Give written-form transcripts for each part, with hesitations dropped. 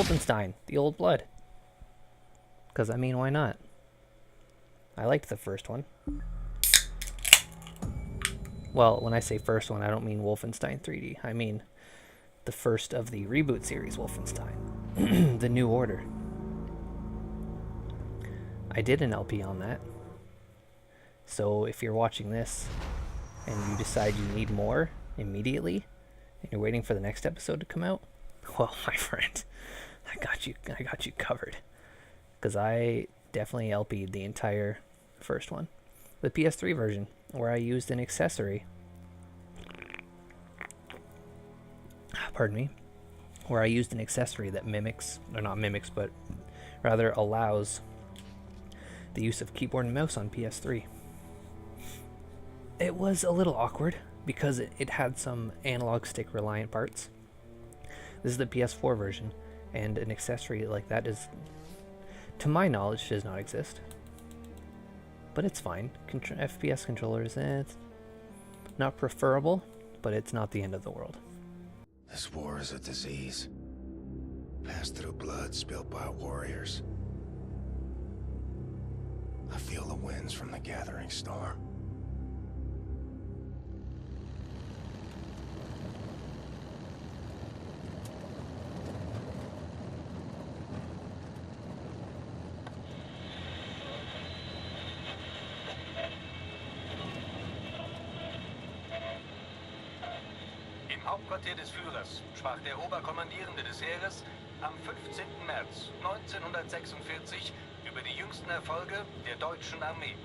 Wolfenstein, The Old Blood. Because, I mean, why not? I liked the first one. Well, when I say first one, I don't mean Wolfenstein 3D. I mean the first of the reboot series, Wolfenstein. The New Order. I did an LP on that. So if you're watching this and you decide you need more immediately, and you're waiting for the next episode to come out, well, my friend, I got you covered. Because I definitely LP'd the entire first one. The PS3 version, where I used an accessory. Pardon me. Where I used an accessory that mimics, or not mimics, but rather allows the use of keyboard and mouse on PS3. It was a little awkward because it had some analog stick reliant parts. This is the PS4 version, and an accessory like that is, to my knowledge, does not exist. But it's fine. FPS controllers, it's not preferable, but it's not the end of the world. This war is a disease, passed through blood spilled by warriors. I feel the winds from the gathering storm. Im Hauptquartier des Führers sprach der Oberkommandierende des Heeres am 15. März 1946 über die jüngsten Erfolge der deutschen Armee.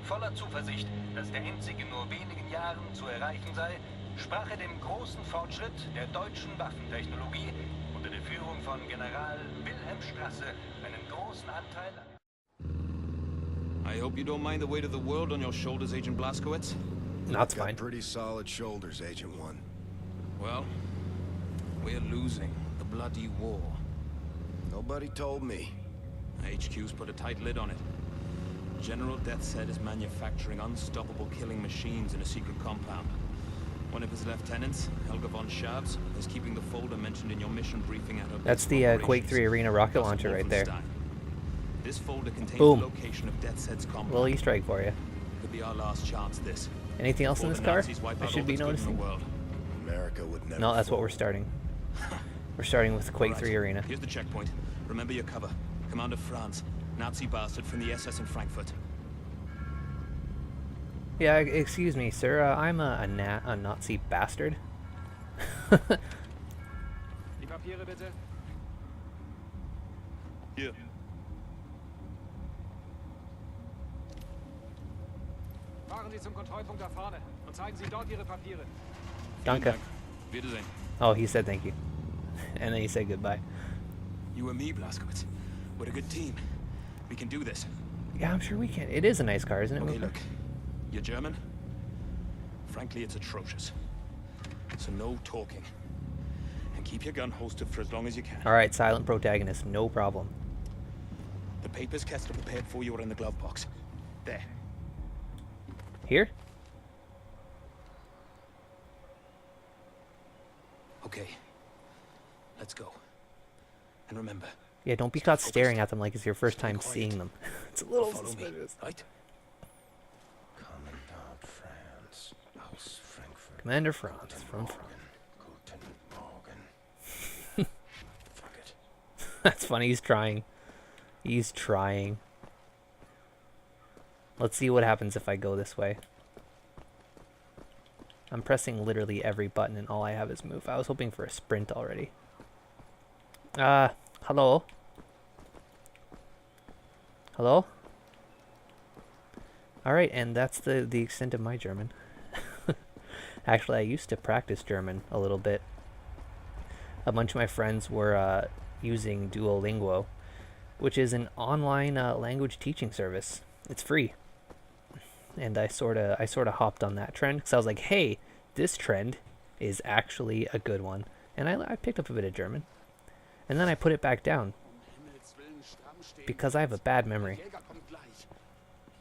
Voller Zuversicht, dass der Endsieg in nur wenigen Jahren zu erreichen sei, sprach er dem großen Fortschritt der deutschen Waffentechnologie unter der Führung von General Wilhelm Strasse einen großen Anteil an. I hope you don't mind the weight of the world on your shoulders, Agent Blazkowicz. That's Got fine. pretty solid shoulders, Agent 1. Well, we're losing the bloody war. Nobody told me. HQ's put a tight lid on it. General Death said is manufacturing unstoppable killing machines in a secret compound. One of his lieutenants, Helga von Schabs, is keeping the folder mentioned in your mission briefing at her. That's the Quake 3 Arena rocket launcher right there. This folder contains Boom. the location of Death's head's compound. Little Easter egg for you. Could be our last chance. This. Anything else in this car I should be noticing? America would never. No, that's what fall. we're starting. We're starting with Quake 3 Arena. Here's the checkpoint. Remember your cover. Commander Franz, Nazi bastard from the SS in Frankfurt. Yeah, excuse me, sir. I'm a Nazi bastard. Die Papiere bitte. Hier. Fahren Sie zum Kontrollpunkt da vorne und zeigen Sie dort Ihre Papiere. Danke. Wiedersehen. Oh, he said thank you. And then he said goodbye. You and me, Blazkowicz. We're a good team. We can do this. Yeah, I'm sure we can. It is a nice car, isn't it? Okay, Wilfred? look. You're German? Frankly, it's atrocious. So no talking. And keep your gun holstered for as long as you can. Alright, silent protagonist. No problem. The papers Kester prepared for you are in the glove box. There. Here? Okay. Let's go. And remember, Yeah, don't be caught staring at them like it's your first time seeing them. It's a little follow me, suspicious. right? Commandant Franz aus Frankfurt. Commander Franz from France. Guten Morgen. Fuck it. That's funny, he's trying. He's trying. Let's see what happens if I go this way. I'm pressing literally every button and all I have is move. I was hoping for a sprint already. Hello? Hello? Alright, and that's the extent of my German. Actually, I used to practice German a little bit. A bunch of my friends were using Duolingo, which is an online language teaching service. It's free. And I sorta hopped on that trend because I was like, hey, this trend is actually a good one. And I picked up a bit of German. And then I put it back down because I have a bad memory.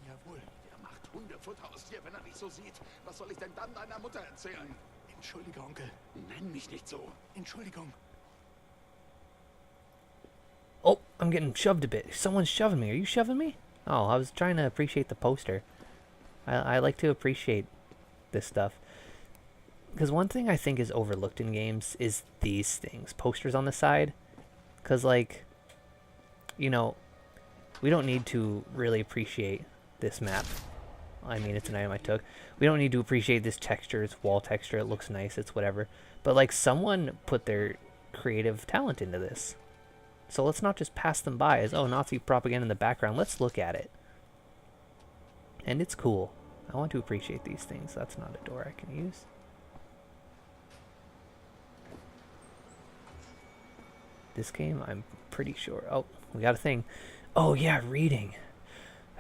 Jawohl, macht Hundefutter aus dir, wenn nicht so sieht. Was soll ich denn dann deiner Mutter erzählen? Entschuldige, Onkel. Nenn mich nicht so. Entschuldigung. I'm getting shoved a bit. Someone's shoving me. Are you shoving me? Oh, I was trying to appreciate the poster. I like to appreciate this stuff. Because one thing I think is overlooked in games is these things. Posters on the side. Because, like, you know, we don't need to really appreciate this map. I mean, it's an item I took. We don't need to appreciate this texture. It's wall texture. It looks nice. It's whatever. But, like, someone put their creative talent into this. So let's not just pass them by as, oh, Nazi propaganda in the background. Let's look at it. And it's cool. I want to appreciate these things. That's not a door I can use. This game, I'm pretty sure. Oh, we got a thing. Oh, yeah, reading.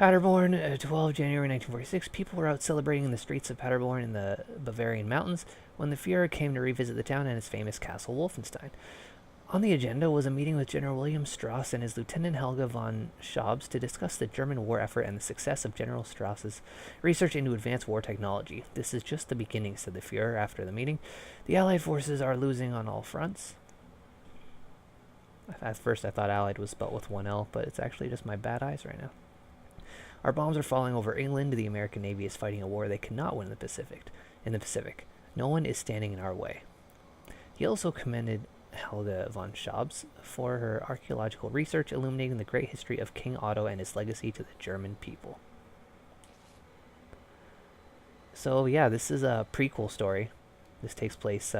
Paderborn, 12 January 1946. People were out celebrating in the streets of Paderborn in the Bavarian mountains when the Fuhrer came to revisit the town and its famous castle Wolfenstein. On the agenda was a meeting with General William Strauss and his Lieutenant Helga von Schabs to discuss the German war effort and the success of General Strauss's research into advanced war technology. This is just the beginning, said the Fuhrer after the meeting. The Allied forces are losing on all fronts. At first I thought Allied was spelt with one L, but it's actually just my bad eyes right now. Our bombs are falling over England. The American Navy is fighting a war they cannot win in the Pacific. No one is standing in our way. He also commended Helga von Schabs for her archaeological research illuminating the great history of King Otto and his legacy to the German people. So yeah, this is a prequel story. This takes place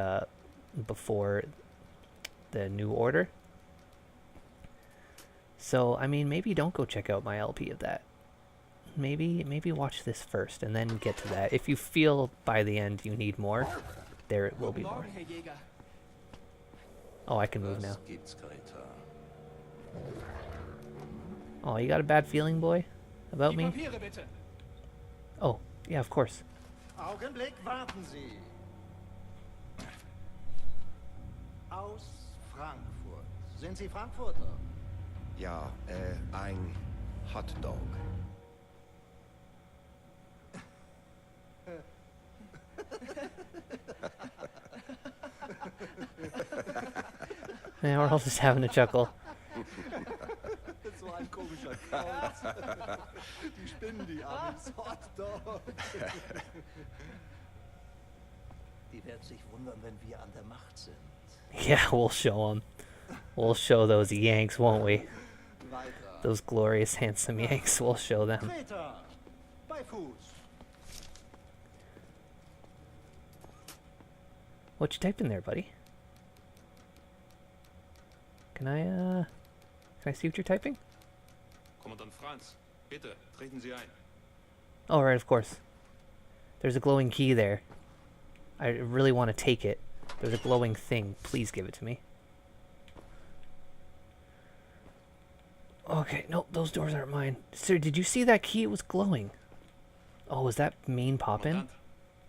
before the New Order. So, I mean, maybe don't go check out my LP of that. Maybe watch this first and then get to that. If you feel by the end you need more, there will be more. Oh, I can move now. Oh, you got a bad feeling, boy? About me? Oh, yeah, of course. Augenblick, warten Sie. Aus Frankfurt. Sind Sie Frankfurter? Ja, ein Hotdog. Yeah, we're all just having a chuckle. So ein komischer Kauz. Die spinnen, die armen Hotdog. Die wird sich wundern, wenn wir an der Macht sind. Yeah, we'll show them. We'll show those Yanks, won't we? Those glorious, handsome Yanks, we'll show them. Bei Fuß. What you typed in there, buddy? Can I see what you're typing? Kommandant Franz, bitte, treten Sie ein. Oh, right, of course. There's a glowing key there. I really want to take it. There's a glowing thing. Please give it to me. Okay, nope, those doors aren't mine. Sir, did you see that key? It was glowing. Oh, was that main pop in?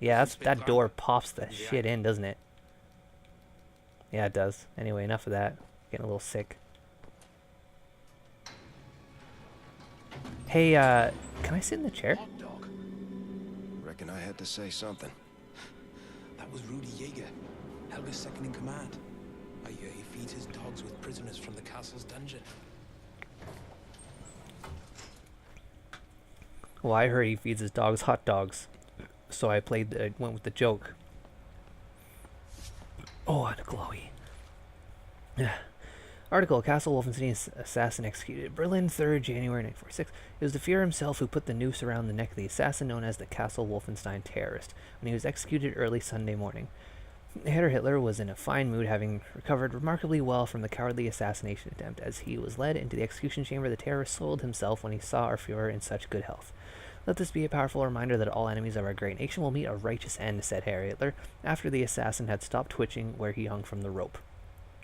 Yeah, that door pops the shit in, doesn't it? Yeah, it does. Anyway, enough of that. Getting a little sick. Hey, can I sit in the chair? Hot dog. Reckon I had to say something. That was Rudy Jaeger, Helga's second in command. I hear he feeds his dogs with prisoners from the castle's dungeon. Well, I heard he feeds his dogs hot dogs. So I went with the joke. Oh, and a glowy. Article, Castle Wolfenstein assassin executed. Berlin, 3rd January 1946. It was the Fuhrer himself who put the noose around the neck of the assassin known as the Castle Wolfenstein terrorist when he was executed early Sunday morning. Herr Hitler was in a fine mood, having recovered remarkably well from the cowardly assassination attempt. As he was led into the execution chamber, the terrorist soiled himself when he saw our Fuhrer in such good health. Let this be a powerful reminder that all enemies of our great nation will meet a righteous end, said Herr Hitler, after the assassin had stopped twitching where he hung from the rope.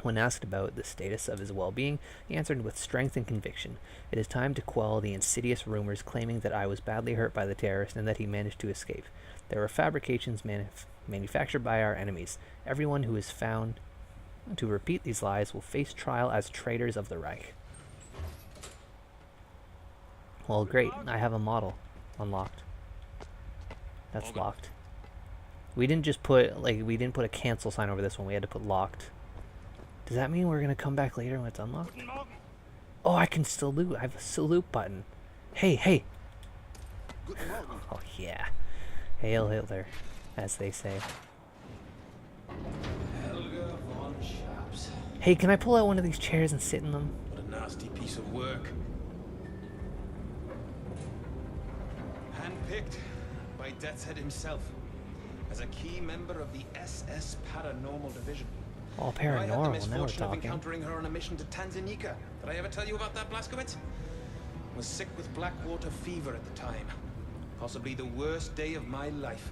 When asked about the status of his well-being, he answered with strength and conviction, "It is time to quell the insidious rumors claiming that I was badly hurt by the terrorist and that he managed to escape. There were fabrications manufactured by our enemies. Everyone who is found to repeat these lies will face trial as traitors of the Reich." Well, great. I have a model unlocked. That's locked. We didn't just put, we didn't put a cancel sign over this one. We had to put locked. Does that mean we're going to come back later when it's unlocked? Oh, I can salute. I have a salute button. Hey, hey. Guten Morgen. Oh, yeah. Hail Hitler, as they say. Helga von Schaps. Hey, can I pull out one of these chairs and sit in them? What a nasty piece of work. Handpicked by Death's Head himself as a key member of the SS Paranormal Division. All I had the paranormal, now we're misfortune of talking. encountering her on a mission to Tanganyika. Did I ever tell you about that, Blazkowicz? Was sick with blackwater fever at the time. Possibly the worst day of my life.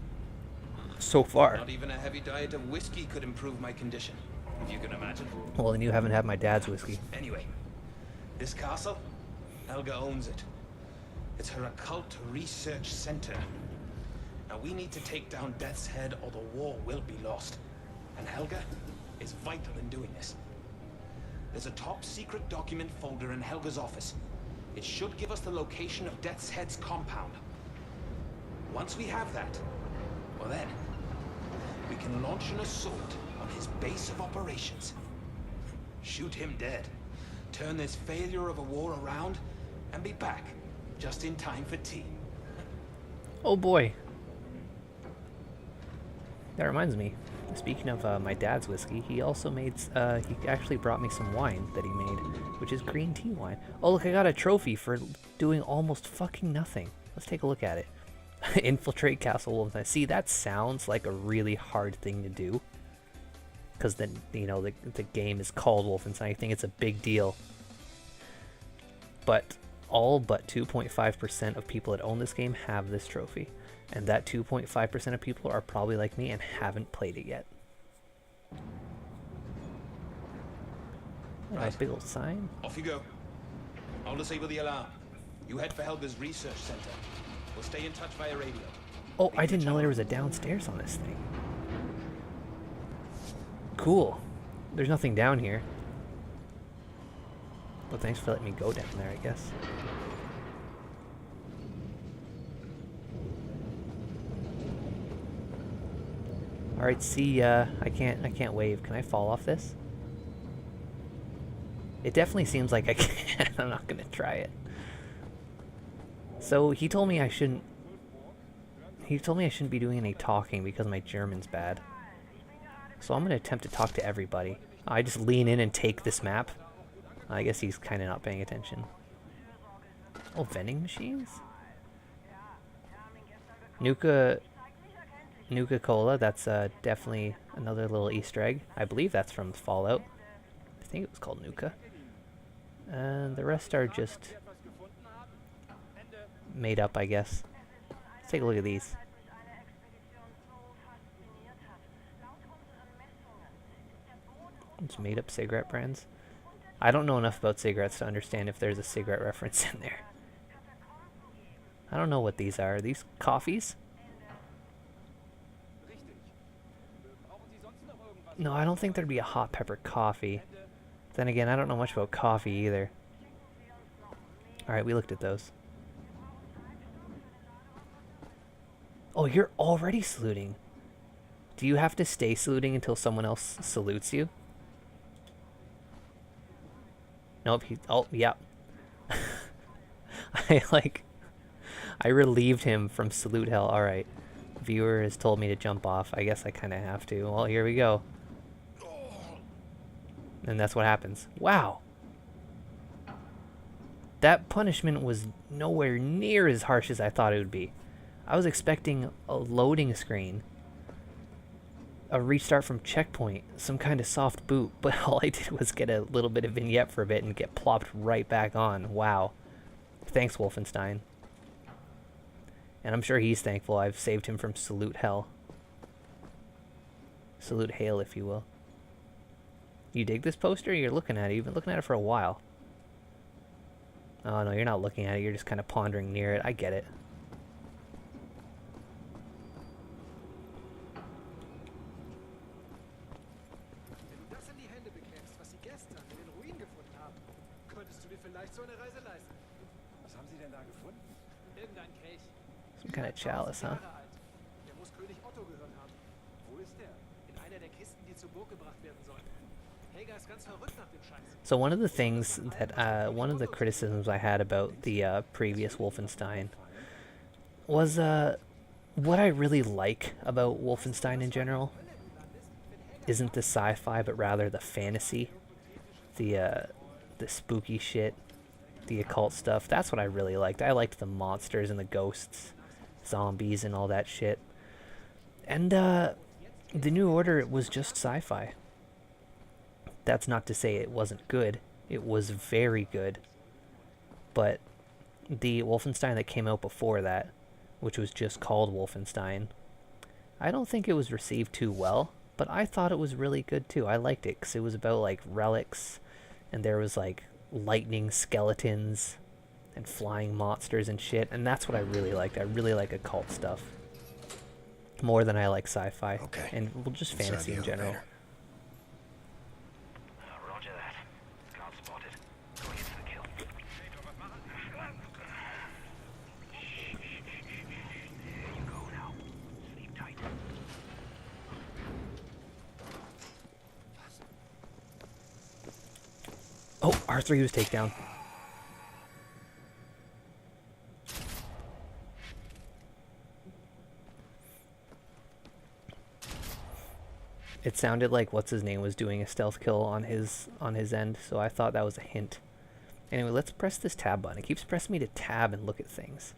So far. Not even a heavy diet of whiskey could improve my condition, if you can imagine. Well, and you haven't had my dad's whiskey. Anyway, this castle, Helga owns it. It's her occult research center. Now we need to take down Death's Head or the war will be lost. And Helga is vital in doing this. There's a top secret document folder in Helga's office. It should give us the location of Death's Head's compound. Once we have that, well then, we can launch an assault on his base of operations. Shoot him dead. Turn this failure of a war around, and be back just in time for tea. Oh boy. That reminds me. Speaking of my dad's whiskey, he also made, he actually brought me some wine that he made, which is green tea wine. Oh look, I got a trophy for doing almost fucking nothing. Let's take a look at it. Infiltrate Castle Wolfenstein. See, that sounds like a really hard thing to do. Because then, you know, the game is called Wolfenstein. I think it's a big deal. But all but 2.5% of people that own this game have this trophy. And that 2.5% of people are probably like me and haven't played it yet. Right. Big old sign. Off you go. I'll disable the alarm. You head for Helga's research center. We'll stay in touch via radio. Oh, I didn't know there was a downstairs on this thing. Cool. There's nothing down here. Well, thanks for letting me go down there, I guess. Alright, see, I can't wave. Can I fall off this? It definitely seems like I can. I'm not gonna try it. So he told me I shouldn't be doing any talking because my German's bad. So I'm gonna attempt to talk to everybody. I just lean in and take this map. I guess he's kinda not paying attention. Oh, vending machines? Nuka Cola, that's definitely another little Easter egg. I believe that's from Fallout. I think it was called Nuka. And the rest are just made up, I guess. Let's take a look at these. It's made up cigarette brands. I don't know enough about cigarettes to understand if there's a cigarette reference in there. I don't know what these are. Are these coffees? No, I don't think there'd be a hot pepper coffee. Then again, I don't know much about coffee either. Alright, we looked at those. Oh, you're already saluting. Do you have to stay saluting until someone else salutes you? Nope, oh, yeah. I relieved him from salute hell. Alright. Viewer has told me to jump off. I guess I kind of have to. Well, here we go. And that's what happens. Wow. That punishment was nowhere near as harsh as I thought it would be. I was expecting a loading screen, a restart from checkpoint, some kind of soft boot, but all I did was get a little bit of vignette for a bit and get plopped right back on. Wow. Thanks, Wolfenstein. And I'm sure he's thankful I've saved him from salute hell. Salute hail, if you will. You dig this poster? You're looking at it. You've been looking at it for a while. Oh, no, you're not looking at it. You're just kind of pondering near it. I get it. Wenn du das in die Hände bekämst, was sie gestern in den Ruinen gefunden haben, könntest du dir vielleicht so eine Reise leisten. Was haben Sie denn da gefunden? Irgendein Kelch. Some kind of chalice, huh? Jahre alt. Der muss König Otto gehört haben. Wo ist der? In einer der Kisten, die zur Burg gebracht werden sollen. Helga ist ganz verrückt nach dem Scheiß. So one of the things that, one of the criticisms I had about the previous Wolfenstein was what I really like about Wolfenstein in general isn't the sci-fi, but rather the fantasy, the spooky shit, the occult stuff. That's what I really liked. I liked the monsters and the ghosts, zombies and all that shit. And the New Order was just sci-fi. That's not to say it wasn't good. It was very good. But the Wolfenstein that came out before that, which was just called Wolfenstein, I don't think it was received too well, but I thought it was really good too. I liked it because it was about like relics, and there was like lightning skeletons and flying monsters and shit, and that's what I really liked. I really like occult stuff more than I like sci-fi. Okay. And well, just Inside fantasy the in general. elevator. Roger that. Scout spotted. Going in for the kill. There you go now. Sleep tight. Oh, R3 was takedown. It sounded like what's his name was doing a stealth kill on his end, so I thought that was a hint. Anyway, let's press this tab button. It keeps pressing me to tab and look at things.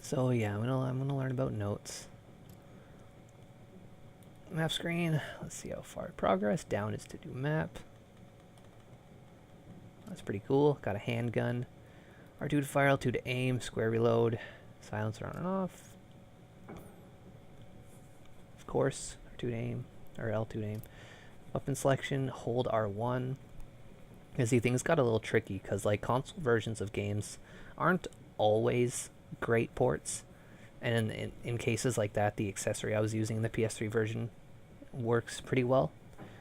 So yeah, I'm gonna learn about notes. Map screen. Let's see how far progress. Down is to do map. That's pretty cool. Got a handgun. R2 to fire, L2 to aim, square reload, silencer on and off. Of course, R2 to aim, or L2 to aim. Weapon selection, hold R1. You see, things got a little tricky because like console versions of games aren't always great ports. And in cases like that, the accessory I was using in the PS3 version works pretty well.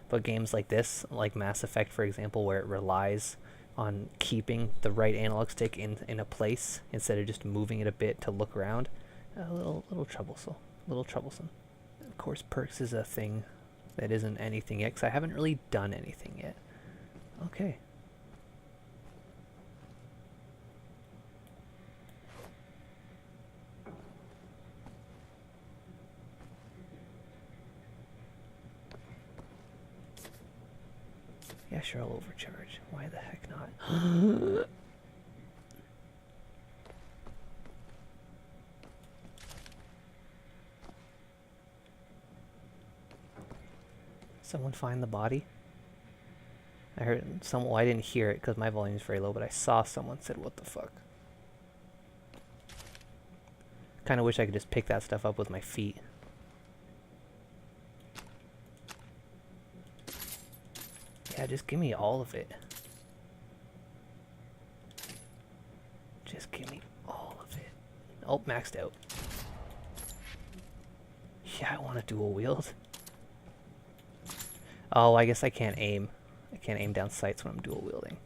But games like this, like Mass Effect, for example, where it relies on keeping the right analog stick in a place instead of just moving it a bit to look around, a little troublesome. Of course, perks is a thing that isn't anything yet, 'cause I haven't really done anything yet. Okay. Yeah, sure, I'll overcharge. Why the heck not? Someone find the body? I heard some. Well, I didn't hear it because my volume is very low, but I saw someone said, "What the fuck?" Kind of wish I could just pick that stuff up with my feet. Yeah, just give me all of it. Just give me all of it. Oh, maxed out. Yeah, I want to dual wield. Oh, I guess I can't aim. I can't aim down sights when I'm dual wielding.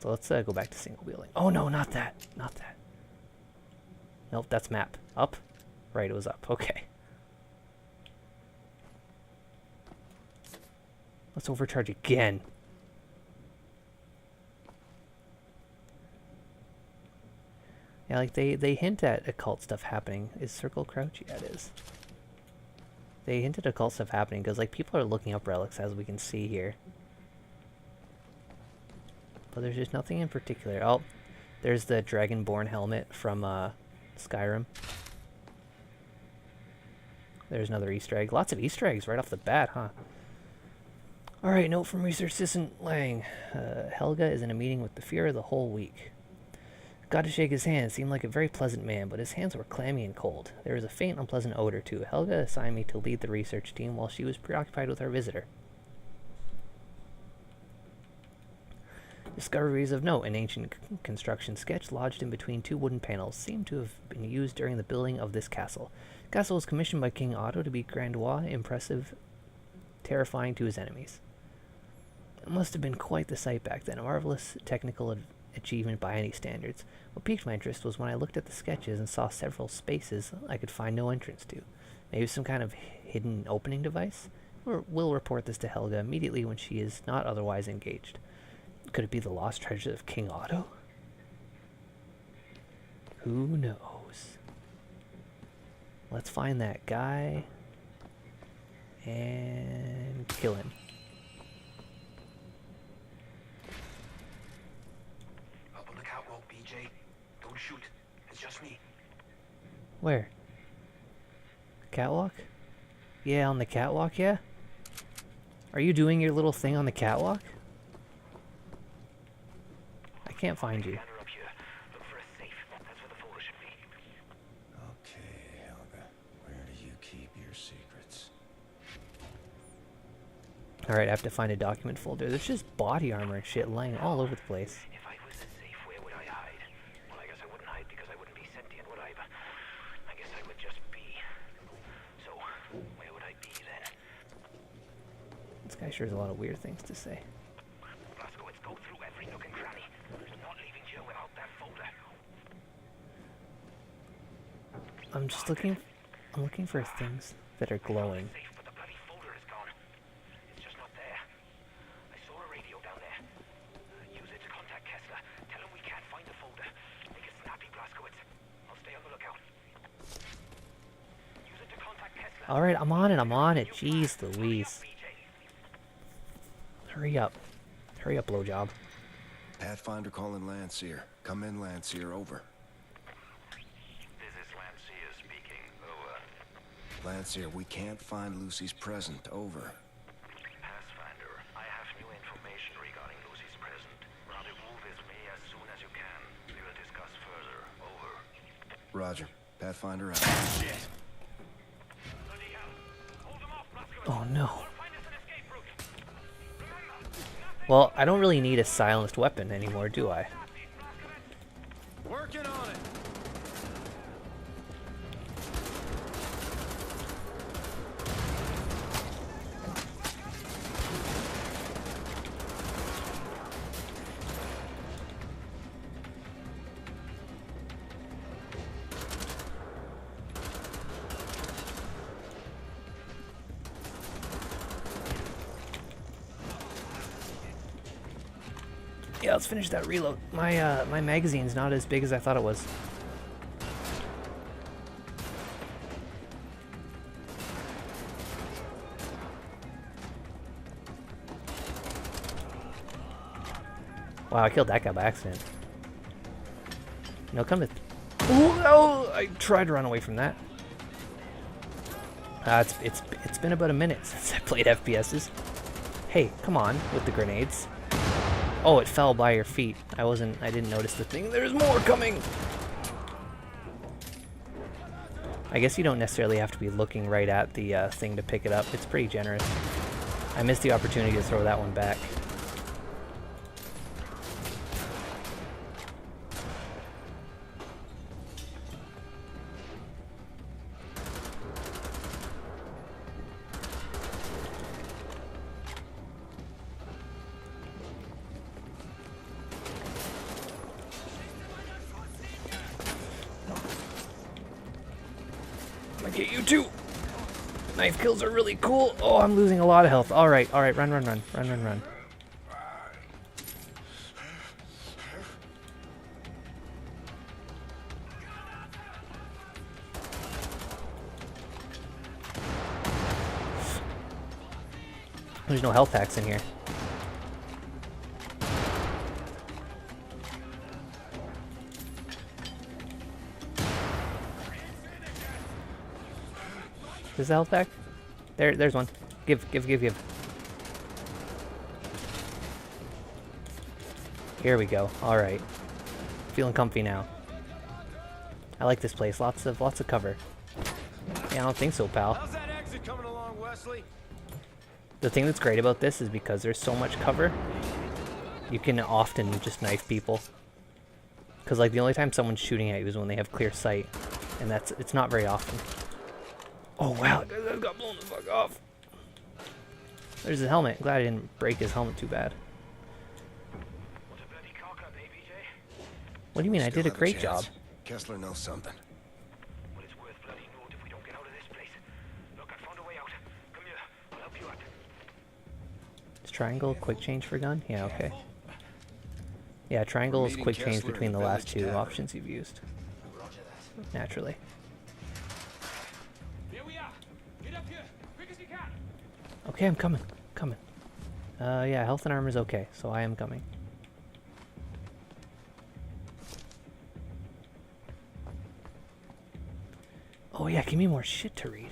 So let's go back to single wielding. Oh no, not that. Not that. Nope, that's map. Up? Right, it was up. Okay. Let's overcharge again. Yeah, like they hint at occult stuff happening. Is circle crouch? Yeah, it is. They hinted at occult stuff happening because like people are looking up relics, as we can see here. But there's just nothing in particular. Oh, there's the Dragonborn helmet from Skyrim. There's another Easter egg. Lots of Easter eggs right off the bat, huh? Alright, note from Research Assistant Lang. Helga is in a meeting with the Fuhrer the whole week. Got to shake his hand. Seemed like a very pleasant man, but his hands were clammy and cold. There was a faint, unpleasant odor, too. Helga assigned me to lead the research team while she was preoccupied with our visitor. Discoveries of note. An ancient construction sketch lodged in between two wooden panels seemed to have been used during the building of this castle. The castle was commissioned by King Otto to be grandiose, impressive, terrifying to his enemies. It must have been quite the sight back then, a marvelous technical achievement by any standards. What piqued my interest was when I looked at the sketches and saw several spaces I could find no entrance to. Maybe some kind of hidden opening device? will report this to Helga immediately when she is not otherwise engaged. Could it be the lost treasure of King Otto? Who knows? Let's find that guy and kill him. Up on the catwalk, BJ. Don't shoot. It's just me. Where? Catwalk? Yeah, on the catwalk, yeah? Are you doing your little thing on the catwalk? I can't find you. Scanner up here. Look for a safe. That's where the folder should be. Okay, Helga. Where do you keep your secrets? Alright, I have to find a document folder. There's just body armor and shit lying all over the place. If I was the safe, where would I hide? Well, I guess I wouldn't hide because I wouldn't be sentient, would I? But I guess I would just be. So, where would I be then? This guy sure has a lot of weird things to say. Blasco, let's go through every nook and cranny. I'm not leaving Jill without that folder. I'm just looking... I'm looking for things that are glowing. Safe, but the bloody folder is gone. It's just not there. I saw a radio down there. Use it to contact Kessler. Tell him we can't find the folder. Make it snappy, Blaskowitz. I'll stay on the lookout. Use it to contact Kessler. Alright, I'm on it, I'm on it. Jeez Louise. Hurry up. Hurry up, blowjob. Pathfinder calling Landseer. Come in, Landseer. Over. This is Landseer speaking. Over. Landseer, we can't find Lucy's present. Over. Pathfinder, I have new information regarding Lucy's present. Rendezvous with me as soon as you can. We will discuss further. Over. Roger. Pathfinder out. Shit! Hold them off, Blaskowitz. Oh no. Find us an escape route. Well, I don't really need a silenced weapon anymore, do I? Working on it. Yeah, let's finish that reload. My magazine's not as big as I thought it was. Wow, I killed that guy by accident. No, come to... Oh, I tried to run away from that. It's been about a minute since I played FPSs. Hey, come on with the grenades. Oh, it fell by your feet. I didn't notice the thing. There's more coming! I guess you don't necessarily have to be looking right at the thing to pick it up. It's pretty generous. I missed the opportunity to throw that one back. I'm gonna get you too. Knife kills are really cool. Oh, I'm losing a lot of health. All right, run, run, run, run, run, run. There's no health packs in here. Is the health pack? There's one. Give. Here we go. All right. Feeling comfy now. I like this place. Lots of cover. Yeah, I don't think so, pal. How's that exit coming along, Wesley? The thing that's great about this is because there's so much cover, you can often just knife people. Because like the only time someone's shooting at you is when they have clear sight, and it's not very often. Oh wow, that got blown the fuck off. There's his helmet. Glad I didn't break his helmet too bad. What a bloody cock-up, eh, BJ? What do you mean? I Still did a have great chance. job. Kessler knows something. Well, it's worth bloody note if we don't get out of this place. Look, I found a way out. Come here. I'll help you out. triangle quick change for gun? Yeah, okay. Yeah, triangle is quick change between the last two options you've used. Naturally. Here we are. Get up here, quick as you can. Okay, I'm coming. Coming. Yeah, health and armor is okay, so I am coming. Oh yeah, give me more shit to read.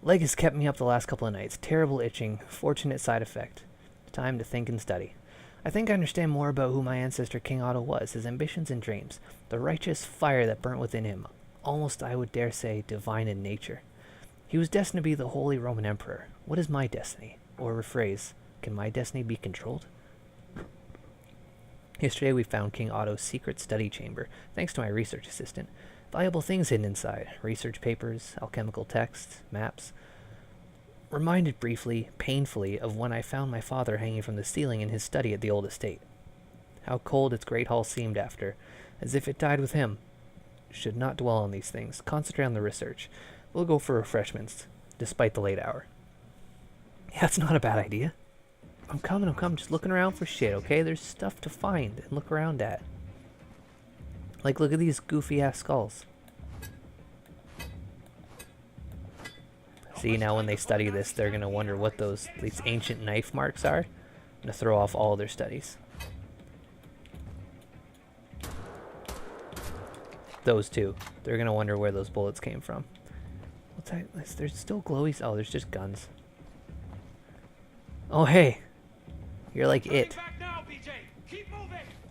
Leg has kept me up the last couple of nights. Terrible itching. Fortunate side effect. Time to think and study. I think I understand more about who my ancestor King Otto was, his ambitions and dreams, the righteous fire that burnt within him, almost I would dare say divine in nature. He was destined to be the Holy Roman Emperor. What is my destiny? Or rephrase, can my destiny be controlled? Yesterday we found King Otto's secret study chamber, thanks to my research assistant. Valuable things hidden inside. Research papers, alchemical texts, maps. Reminded briefly, painfully, of when I found my father hanging from the ceiling in his study at the old estate. How cold its great hall seemed after, as if it died with him. Should not dwell on these things. Concentrate on the research. We'll go for refreshments, despite the late hour. Yeah, it's not a bad idea. I'm coming. Just looking around for shit, okay? There's stuff to find and look around at. Like, look at these goofy-ass skulls. See, now when they study this, they're going to wonder what these ancient knife marks are. I'm going to throw off all their studies. Those two. They're going to wonder where those bullets came from. There's still glowies. Oh, there's just guns. Oh, hey. You're like it.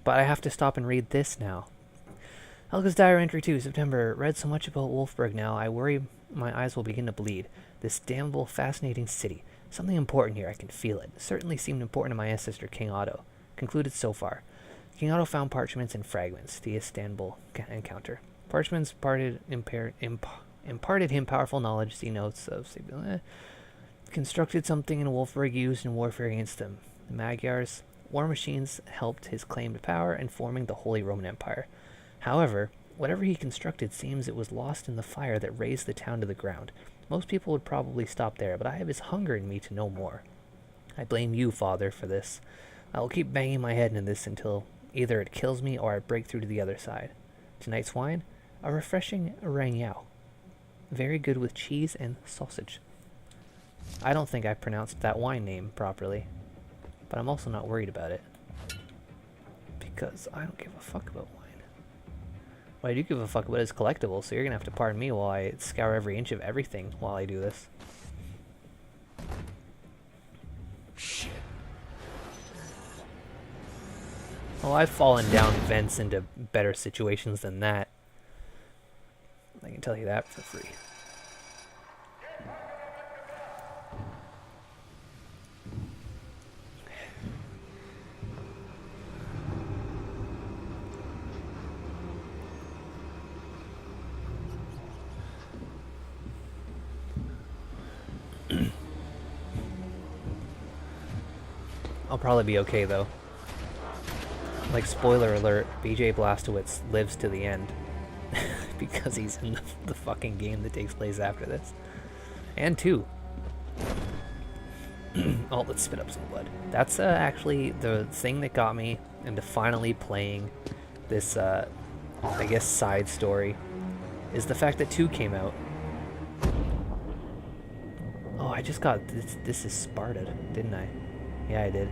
But I have to stop and read this now. Helga's diary entry 2, September. Read so much about Wolfsburg now, I worry my eyes will begin to bleed. This damnable, fascinating city. Something important here, I can feel it. Certainly seemed important to my ancestor, King Otto. Concluded so far. King Otto found parchments and fragments. The Istanbul encounter. Parchments imparted him powerful knowledge. See notes of... constructed something in Wolfsburg used in warfare against them. The Magyars. War machines helped his claim to power and forming the Holy Roman Empire. However, whatever he constructed seems it was lost in the fire that razed the town to the ground. Most people would probably stop there, but I have this hunger in me to know more. I blame you, Father, for this. I will keep banging my head into this until either it kills me or I break through to the other side. Tonight's wine? A refreshing Rangyao. Very good with cheese and sausage. I don't think I pronounced that wine name properly, but I'm also not worried about it. Because I don't give a fuck about wine. Well, I do give a fuck about his collectibles, so you're gonna have to pardon me while I scour every inch of everything while I do this. Shit. Well, I've fallen down vents into better situations than that. I can tell you that for free. I'll probably be okay, though. Like, spoiler alert, BJ Blazkowicz lives to the end. Because he's in the fucking game that takes place after this. And 2. Oh, let's spit up some blood. That's actually the thing that got me into finally playing this, I guess, side story. Is the fact that 2 came out. Oh, I just got... This is Sparta, didn't I? Yeah, I did.